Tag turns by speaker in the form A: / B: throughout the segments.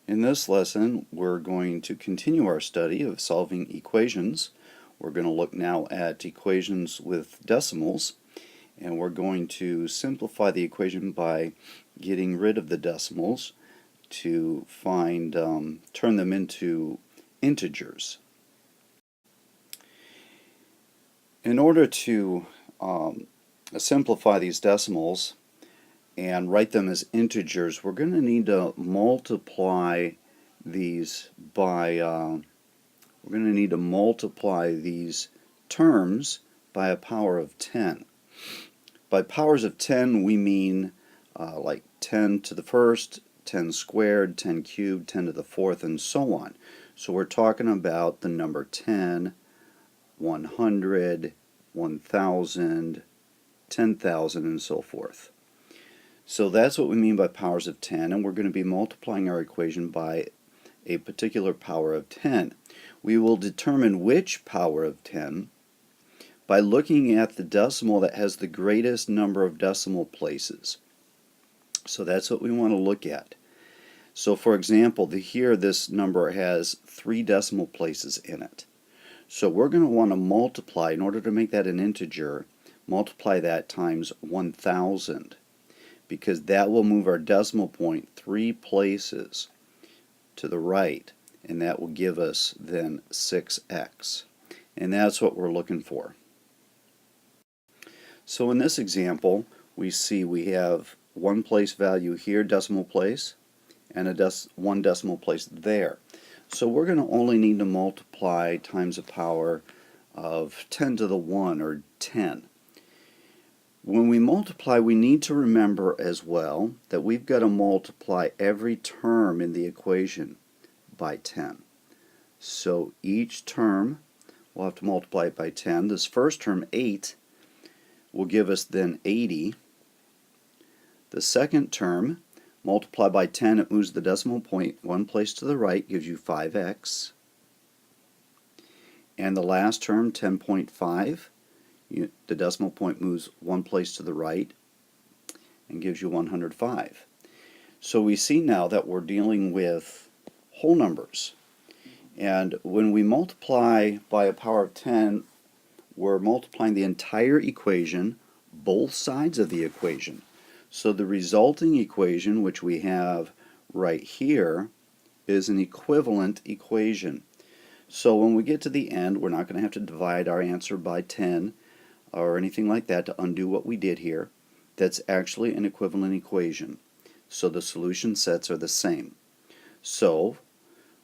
A: In this lesson, we're going to continue our study of solving equations. We're going to look now at equations with decimals, and we're going to simplify the equation by getting rid of the decimals to turn them into integers. In order to simplify these decimals and write them as integers, we're going to need to multiply these terms by a power of 10. By powers of 10 we mean like 10 to the first, 10 squared, 10 cubed, 10 to the fourth, and so on. So we're talking about the number 10, 100, 1,000, 10,000, and so forth. So that's what we mean by powers of 10, and we're going to be multiplying our equation by a particular power of 10. We will determine which power of 10 by looking at the decimal that has the greatest number of decimal places. So that's what we want to look at. So for example, here this number has 3 decimal places in it. So we're going to want to multiply, in order to make that an integer, multiply that times 1,000, because that will move our decimal point 3 places to the right, and that will give us then 6x. And that's what we're looking for. So in this example, we see we have one place value here, decimal place, and one decimal place there. So we're going to only need to multiply times a power of 10 to the 1, or 10. When we multiply, we need to remember as well that we've got to multiply every term in the equation by 10. So each term, we'll have to multiply it by 10. This first term, 8, will give us then 80. The second term, multiply by 10, it moves the decimal point one place to the right, gives you 5x. And the last term, 10.5, the decimal point moves one place to the right and gives you 105. So we see now that we're dealing with whole numbers. And when we multiply by a power of 10, we're multiplying the entire equation, both sides of the equation. So the resulting equation, which we have right here, is an equivalent equation. So when we get to the end, we're not going to have to divide our answer by 10 or anything like that to undo what we did here. That's actually an equivalent equation. So the solution sets are the same. So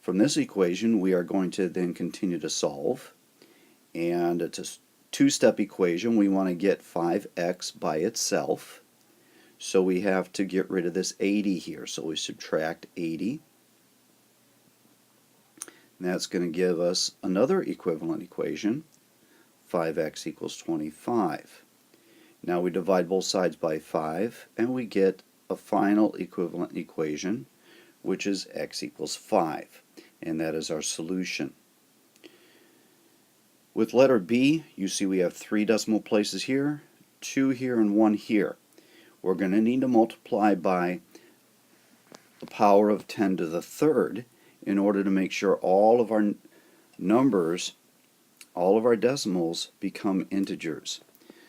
A: from this equation, we are going to then continue to solve. And it's a two-step equation. We want to get 5x by itself. So we have to get rid of this 80 here. So we subtract 80. And that's going to give us another equivalent equation. 5x equals 25. Now we divide both sides by 5, and we get a final equivalent equation, which is x equals 5. And that is our solution. With letter B, you see we have 3 decimal places here, 2 here, and 1 here. We're going to need to multiply by the power of 10 to the third in order to make sure all of our numbers, all of our decimals, become integers.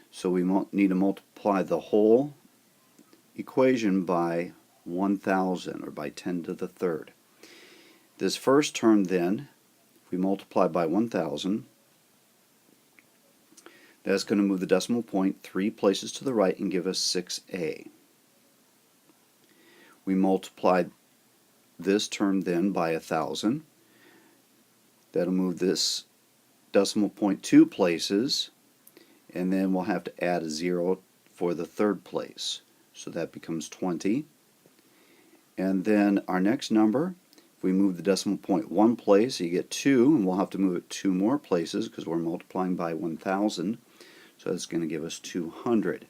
A: So we need to multiply the whole equation by 1,000, or by 10 to the third. This first term then, if we multiply by 1,000, that's going to move the decimal point 3 places to the right and give us 6a. We multiply this term then by 1,000. That'll move this decimal point 2 places, and then we'll have to add a 0 for the third place. So that becomes 20. And then our next number, if we move the decimal point 1 place, you get 2, and we'll have to move it 2 more places because we're multiplying by 1,000. So that's going to give us 200.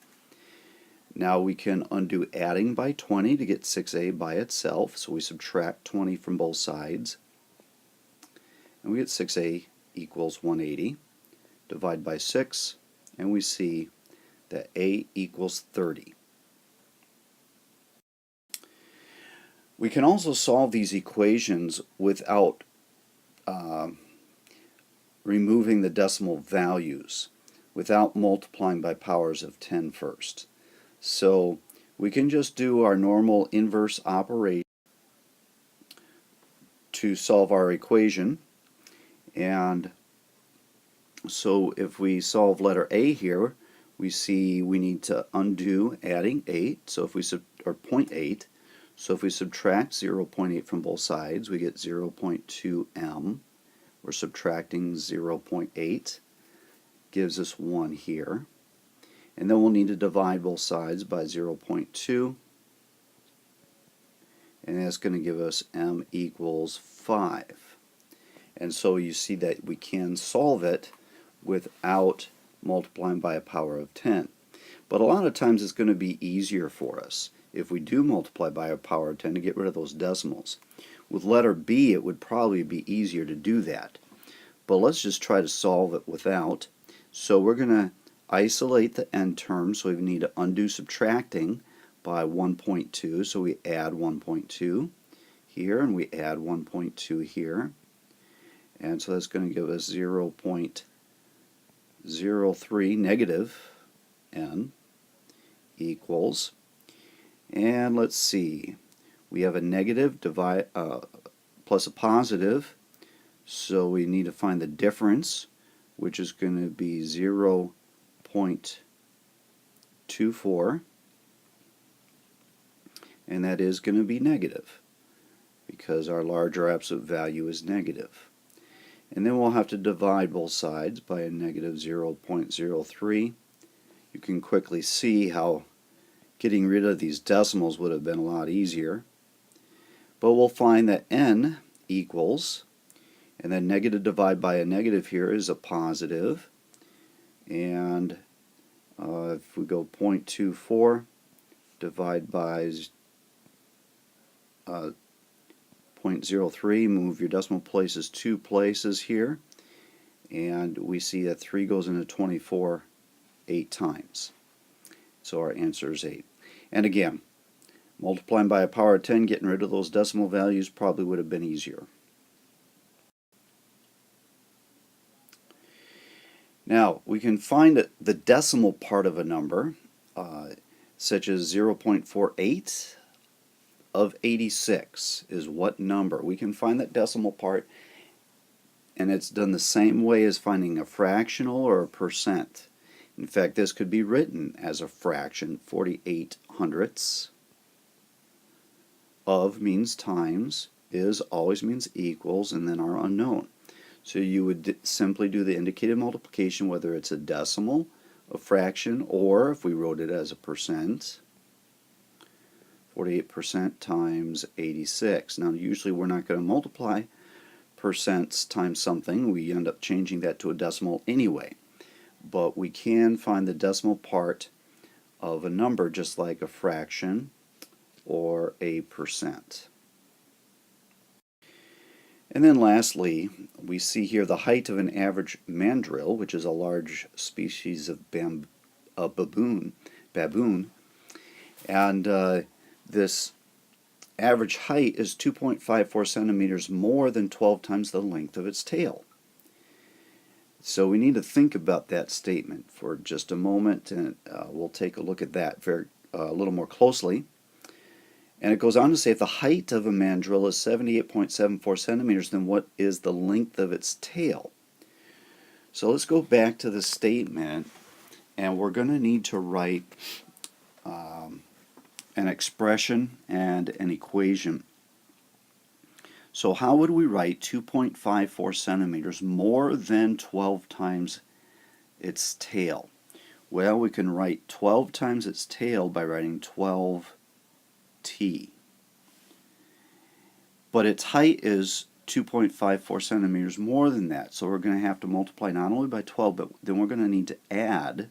A: Now we can undo adding by 20 to get 6a by itself. So we subtract 20 from both sides. And we get 6a equals 180. Divide by 6, and we see that a equals 30. We can also solve these equations without removing the decimal values, without multiplying by powers of 10 first. So we can just do our normal inverse operation to solve our equation. And so if we solve letter A here, we see we need to undo adding 8, so if we or 0.8. So if we subtract 0.8 from both sides, we get 0.2m. We're subtracting 0.8, gives us 1 here. And then we'll need to divide both sides by 0.2. And that's going to give us m equals 5. And so you see that we can solve it without multiplying by a power of 10. But a lot of times it's going to be easier for us if we do multiply by a power of 10 to get rid of those decimals. With letter B, it would probably be easier to do that. But let's just try to solve it without. So we're going to isolate the end term, so we need to undo subtracting by 1.2. So we add 1.2 here, and we add 1.2 here. And so that's going to give us 0.03 negative n equals, and let's see, we have a negative plus a positive, so we need to find the difference, which is going to be 0.24, and that is going to be negative because our larger absolute value is negative. And then we'll have to divide both sides by a negative 0.03. You can quickly see how getting rid of these decimals would have been a lot easier. But we'll find that n equals, and then negative divided by a negative here is a positive. And if we go 0.24, divide by 0.03, move your decimal places 2 places here, and we see that 3 goes into 24 8 times. So our answer is 8. And again, multiplying by a power of 10, getting rid of those decimal values probably would have been easier. Now, we can find the decimal part of a number, such as 0.48 of 86 is what number. We can find that decimal part, and it's done the same way as finding a fractional or a percent. In fact, this could be written as a fraction. 48 hundredths. Of means times, is always means equals, and then our unknown. So you would simply do the indicated multiplication, whether it's a decimal, a fraction, or if we wrote it as a percent, 48% times 86. Now usually we're not going to multiply percents times something. We end up changing that to a decimal anyway. But we can find the decimal part of a number just like a fraction or a percent. And then lastly, we see here the height of an average mandrill, which is a large species of baboon, and this average height is 2.54 centimeters more than 12 times the length of its tail. So we need to think about that statement for just a moment, and we'll take a look at that a little more closely. And it goes on to say if the height of a mandrill is 78.74 centimeters, then what is the length of its tail? So let's go back to the statement, and we're going to need to write an expression and an equation. So how would we write 2.54 centimeters more than 12 times its tail? Well, we can write 12 times its tail by writing 12t. But its height is 2.54 centimeters more than that. So we're going to have to multiply not only by 12, but then we're going to need to add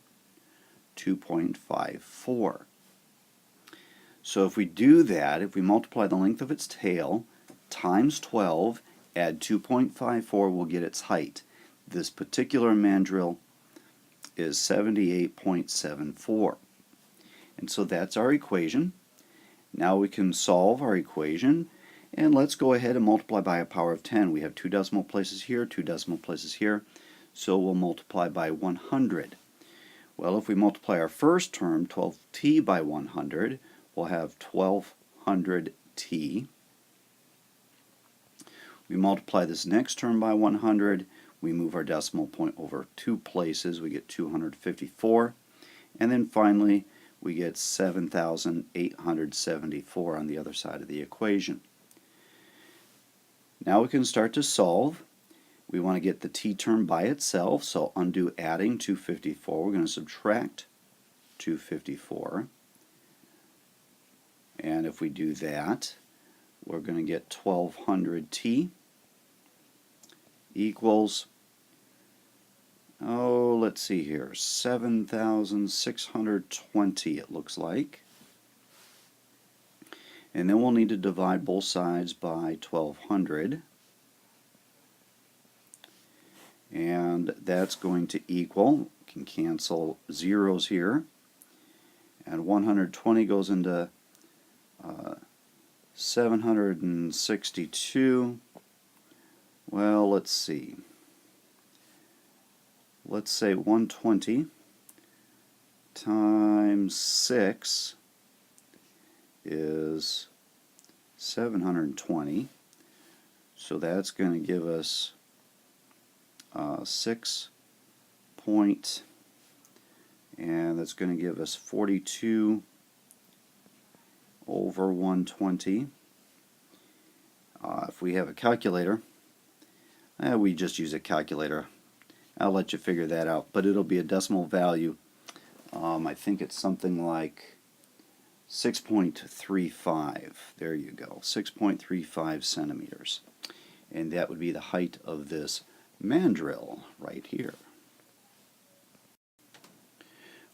A: 2.54. So if we do that, if we multiply the length of its tail times 12, add 2.54, we'll get its height. This particular mandrill is 78.74. And so that's our equation. Now we can solve our equation, and let's go ahead and multiply by a power of 10. We have 2 decimal places here, 2 decimal places here, so we'll multiply by 100. Well, if we multiply our first term, 12t, by 100, we'll have 1200t. We multiply this next term by 100, we move our decimal point over 2 places, we get 254, and then finally we get 7,874 on the other side of the equation. Now we can start to solve. We want to get the t term by itself, so undo adding 254. We're going to subtract 254. And if we do that, we're going to get 1200t equals, let's see here, 7,620 it looks like. And then we'll need to divide both sides by 1200. And that's going to equal, we can cancel zeros here, and 120 goes into 762. Well, let's see. Let's say 120 times 6 is 720. So that's going to give us 6 point, and that's going to give us 42 over 120. If we have a calculator, we just use a calculator. I'll let you figure that out, but it'll be a decimal value. I think it's something like 6.35. There you go, 6.35 centimeters. And that would be the height of this mandrill right here.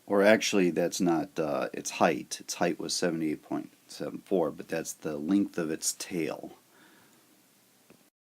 A: Or actually, that's not its height. Its height was 78.74, but that's the length of its tail.